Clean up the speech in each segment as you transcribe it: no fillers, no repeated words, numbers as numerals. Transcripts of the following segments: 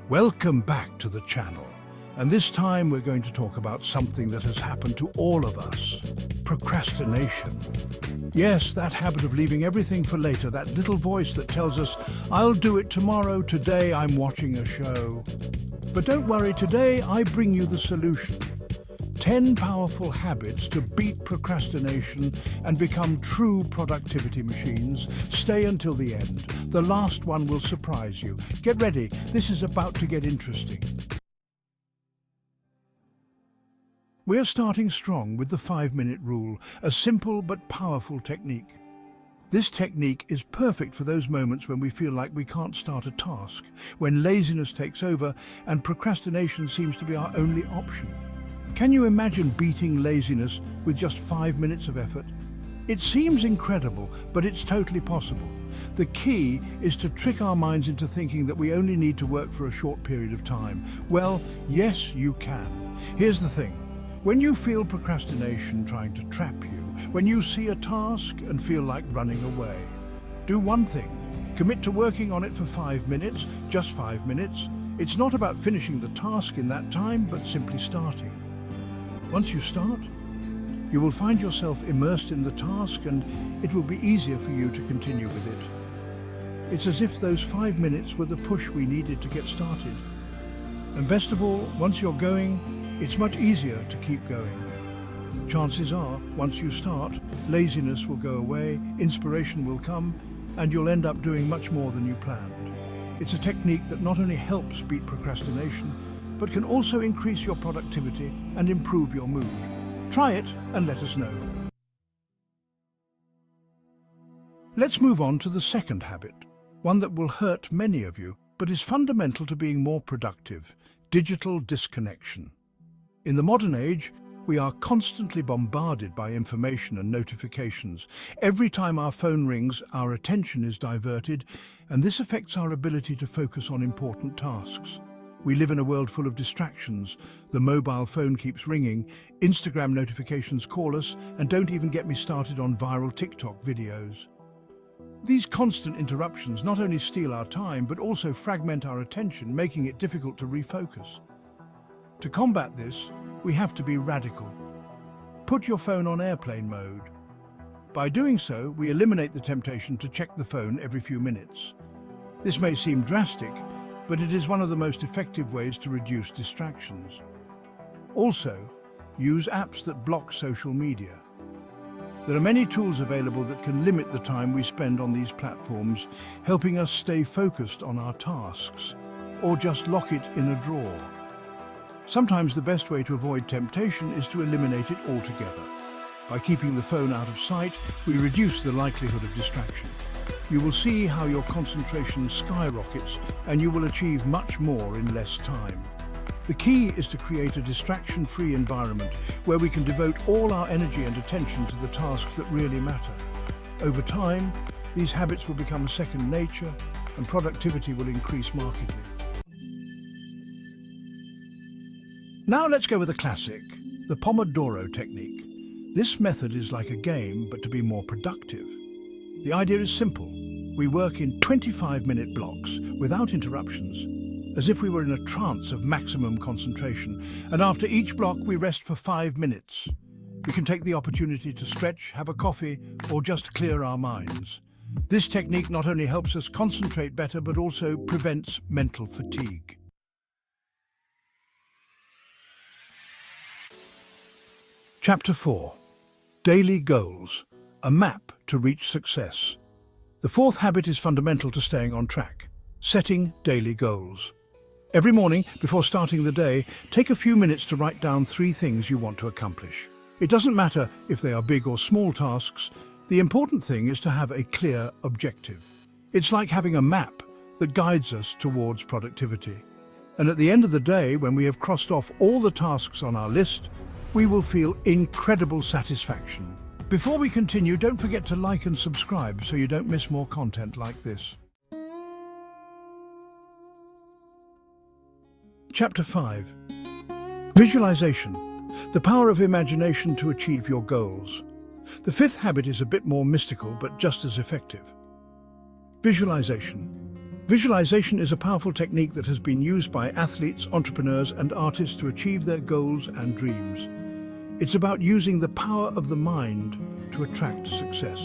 Welcome back to the channel. And this time we're going to talk about something that has happened to all of us. Procrastination. Yes, that habit of leaving everything for later, that little voice that tells us, I'll do it tomorrow, today I'm watching a show. But don't worry, today I bring you the solution. 10 powerful habits to beat procrastination and become true productivity machines. Stay until the end. The last one will surprise you. Get ready, this is about to get interesting. We're starting strong with the 5-minute rule, a simple but powerful technique. This technique is perfect for those moments when we feel like we can't start a task, when laziness takes over and procrastination seems to be our only option. Can you imagine beating laziness with just 5 minutes of effort? It seems incredible, but it's totally possible. The key is to trick our minds into thinking that we only need to work for a short period of time. Well, yes, you can. Here's the thing. When you feel procrastination trying to trap you, when you see a task and feel like running away, do one thing. Commit to working on it for 5 minutes, just 5 minutes. It's not about finishing the task in that time, but simply starting. Once you start, you will find yourself immersed in the task and it will be easier for you to continue with it. It's as if those 5 minutes were the push we needed to get started. And best of all, once you're going, it's much easier to keep going. Chances are, once you start, laziness will go away, inspiration will come, and you'll end up doing much more than you planned. It's a technique that not only helps beat procrastination, but can also increase your productivity and improve your mood. Try it and let us know. Let's move on to the second habit, one that will hurt many of you, but is fundamental to being more productive: digital disconnection. In the modern age, we are constantly bombarded by information and notifications. Every time our phone rings, our attention is diverted, and this affects our ability to focus on important tasks. We live in a world full of distractions. The mobile phone keeps ringing, Instagram notifications call us, and don't even get me started on viral TikTok videos. These constant interruptions not only steal our time, but also fragment our attention, making it difficult to refocus. To combat this, we have to be radical. Put your phone on airplane mode. By doing so, we eliminate the temptation to check the phone every few minutes. This may seem drastic, but it is one of the most effective ways to reduce distractions. Also, use apps that block social media. There are many tools available that can limit the time we spend on these platforms, helping us stay focused on our tasks, or just lock it in a drawer. Sometimes the best way to avoid temptation is to eliminate it altogether. By keeping the phone out of sight, we reduce the likelihood of distraction. You will see how your concentration skyrockets and you will achieve much more in less time. The key is to create a distraction-free environment where we can devote all our energy and attention to the tasks that really matter. Over time, these habits will become second nature and productivity will increase markedly. Now let's go with a classic, the Pomodoro technique. This method is like a game, but to be more productive. The idea is simple. We work in 25-minute blocks without interruptions, as if we were in a trance of maximum concentration, and after each block we rest for 5 minutes. We can take the opportunity to stretch, have a coffee, or just clear our minds. This technique not only helps us concentrate better, but also prevents mental fatigue. Chapter 4. Daily Goals. A map to reach success. The fourth habit is fundamental to staying on track: setting daily goals. Every morning, before starting the day, take a few minutes to write down 3 things you want to accomplish. It doesn't matter if they are big or small tasks. The important thing is to have a clear objective. It's like having a map that guides us towards productivity. And at the end of the day, when we have crossed off all the tasks on our list, we will feel incredible satisfaction. Before we continue, don't forget to like and subscribe so you don't miss more content like this. Chapter 5. Visualization. The power of imagination to achieve your goals. The fifth habit is a bit more mystical, but just as effective. Visualization. Visualization is a powerful technique that has been used by athletes, entrepreneurs, and artists to achieve their goals and dreams. It's about using the power of the mind to attract success.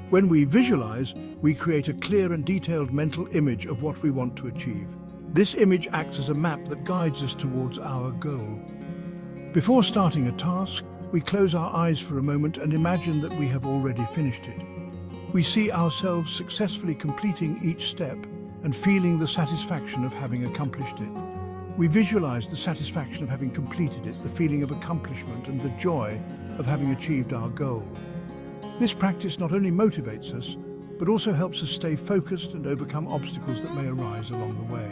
When we visualize, we create a clear and detailed mental image of what we want to achieve. This image acts as a map that guides us towards our goal. Before starting a task, we close our eyes for a moment and imagine that we have already finished it. We see ourselves successfully completing each step and feeling the satisfaction of having accomplished it. We visualize the satisfaction of having completed it, the feeling of accomplishment and the joy of having achieved our goal. This practice not only motivates us, but also helps us stay focused and overcome obstacles that may arise along the way.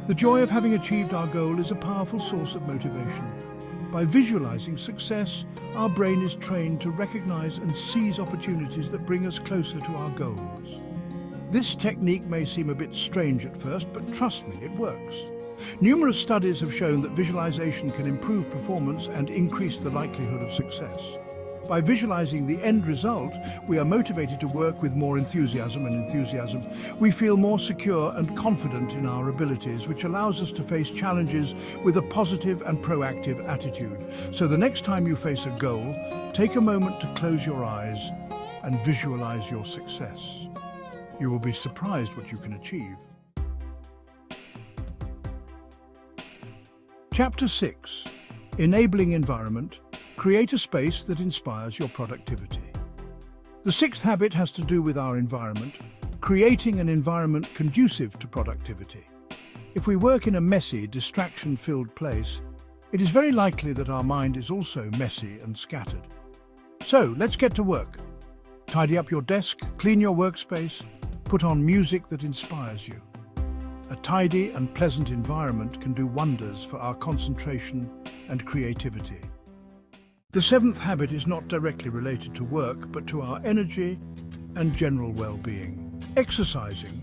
The joy of having achieved our goal is a powerful source of motivation. By visualizing success, our brain is trained to recognize and seize opportunities that bring us closer to our goals. This technique may seem a bit strange at first, but trust me, it works. Numerous studies have shown that visualization can improve performance and increase the likelihood of success. By visualizing the end result, we are motivated to work with more enthusiasm. We feel more secure and confident in our abilities, which allows us to face challenges with a positive and proactive attitude. So the next time you face a goal, take a moment to close your eyes and visualize your success. You will be surprised what you can achieve. Chapter 6. Enabling Environment. Create a space that inspires your productivity. The sixth habit has to do with our environment, creating an environment conducive to productivity. If we work in a messy, distraction-filled place, it is very likely that our mind is also messy and scattered. So, let's get to work. Tidy up your desk, clean your workspace, put on music that inspires you. A tidy and pleasant environment can do wonders for our concentration and creativity. The seventh habit is not directly related to work, but to our energy and general well-being. Exercising,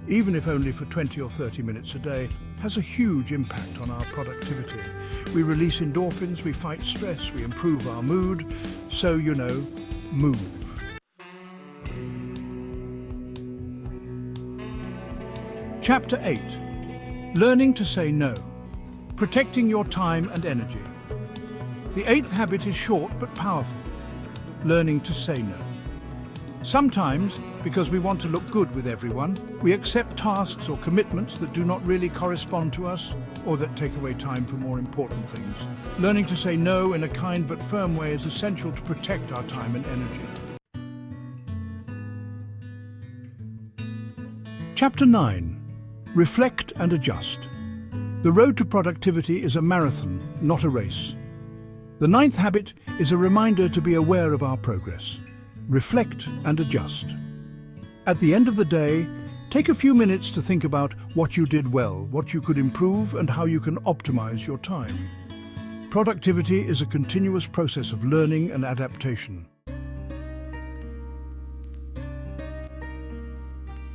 even if only for 20 or 30 minutes a day, has a huge impact on our productivity. We release endorphins, we fight stress, we improve our mood, so, move. Chapter 8. Learning to say no. Protecting your time and energy. The eighth habit is short but powerful. Learning to say no. Sometimes, because we want to look good with everyone, we accept tasks or commitments that do not really correspond to us or that take away time for more important things. Learning to say no in a kind but firm way is essential to protect our time and energy. Chapter 9. Reflect and adjust. The road to productivity is a marathon, not a race. The ninth habit is a reminder to be aware of our progress. Reflect and adjust. At the end of the day, take a few minutes to think about what you did well, what you could improve, and how you can optimize your time. Productivity is a continuous process of learning and adaptation.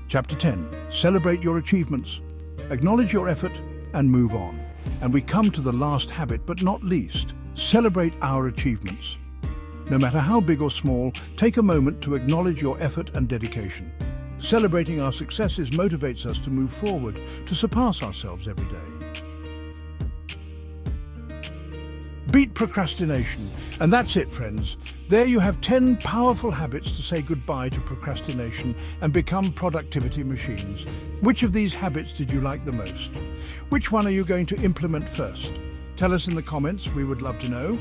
Chapter 10. Celebrate your achievements. Acknowledge your effort and move on. And we come to the last habit, but not least. Celebrate our achievements. No matter how big or small, take a moment to acknowledge your effort and dedication. Celebrating our successes motivates us to move forward, to surpass ourselves every day. Beat procrastination. And that's it, friends. There you have 10 powerful habits to say goodbye to procrastination and become productivity machines. Which of these habits did you like the most? Which one are you going to implement first? Tell us in the comments, we would love to know.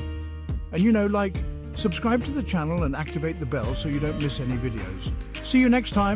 And subscribe to the channel and activate the bell so you don't miss any videos. See you next time.